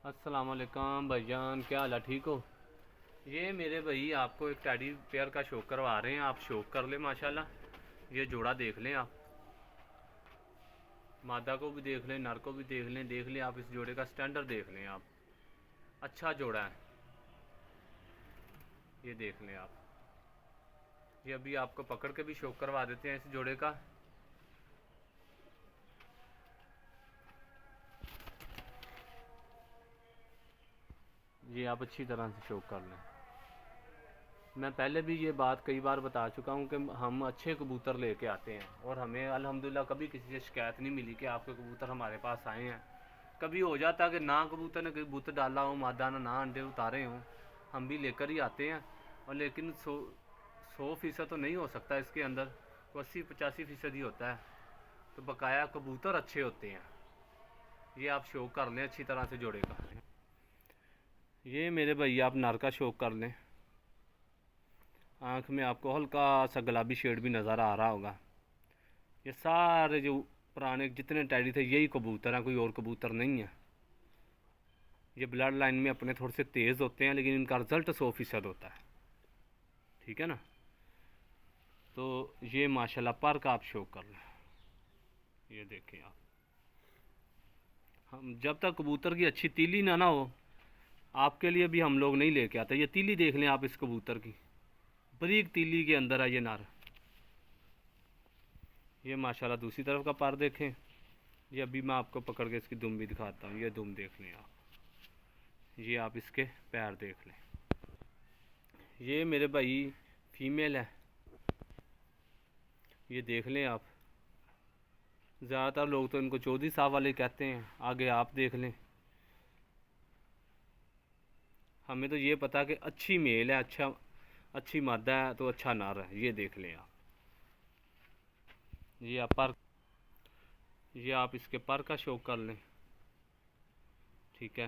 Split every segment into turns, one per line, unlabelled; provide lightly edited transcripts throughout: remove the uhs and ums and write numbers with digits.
अस्सलाम वालेकुम भाईजान, क्या हाल है, ठीक हो। ये मेरे भाई आपको एक टेडी पेयर का शौक करवा रहे हैं, आप शौक कर ले माशाल्लाह। ये जोड़ा देख लें आप, मादा को भी देख लें, नर को भी देख लें आप। इस जोड़े का स्टैंडर्ड देख लें आप, अच्छा जोड़ा है। ये देख लें आप, ये अभी आपको पकड़ के भी शौक करवा देते हैं इस जोड़े का। ये आप अच्छी तरह से शौक कर लें। मैं पहले भी ये बात कई बार बता चुका हूँ कि हम अच्छे कबूतर लेके आते हैं और हमें अल्हम्दुलिल्लाह कभी किसी से शिकायत नहीं मिली कि आपके कबूतर हमारे पास आए हैं। कभी हो जाता कि ना कबूतर ने कबूतर डाला हो, मादा ने ना अंडे उतारे हों, हम भी लेकर ही आते हैं। और लेकिन 100% तो नहीं हो सकता इसके अंदर, तो 80-85% ही होता है। तो बकाया कबूतर अच्छे होते हैं। ये आप शौक कर लें अच्छी तरह से जोड़े का। ये मेरे भैया आप नर का शौक कर लें। आँख में आपको हल्का सा गुलाबी शेड भी नज़र आ रहा होगा। ये सारे जो पुराने जितने टैडी थे यही कबूतर हैं, कोई और कबूतर नहीं है। ये ब्लड लाइन में अपने थोड़े से तेज़ होते हैं, लेकिन इनका रिज़ल्ट 100% होता है, ठीक है ना। तो ये माशाल्लाह पर का आप शौक कर लें। ये देखें आप, हम जब तक कबूतर की अच्छी तीली ना हो, आपके लिए भी हम लोग नहीं लेके आते। ये तीली देख लें आप, इस कबूतर की बारीक तीली के अंदर है ये नर। ये माशाल्लाह दूसरी तरफ का पर देखें। ये अभी मैं आपको पकड़ के इसकी दुम भी दिखाता हूँ। ये दुम देख लें आप, ये आप इसके पैर देख लें। ये मेरे भाई फीमेल है, ये देख लें आप। ज़्यादातर लोग तो इनको 14 साल वाले कहते हैं, आगे आप देख लें। हमें तो ये पता कि अच्छी मेल है, अच्छी मादा है तो अच्छा नर है। ये देख लें आप, ये आप इसके पर का शौक कर लें, ठीक है।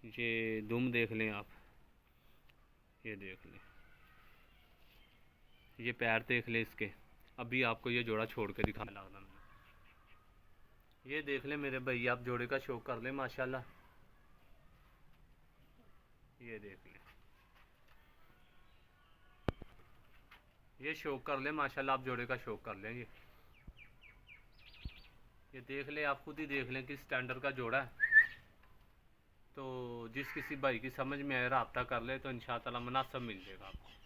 ये दुम देख लें आप, ये देख लें। ये पैर देख लें इसके। अभी आपको ये जोड़ा छोड़ के दिखाने लगा मैं। ये देख लें मेरे भाई, आप जोड़े का शौक कर लें माशाल्लाह। ये देख लें, ये शौक कर लें माशाल्लाह, आप जोड़े का शौक कर लें। ये देख लें आप, खुद ही देख लें किस स्टैंडर्ड का जोड़ा है। तो जिस किसी भाई की समझ में आए रब्ता कर ले, तो इंशाअल्लाह मुनासिब मिल जाएगा आपको।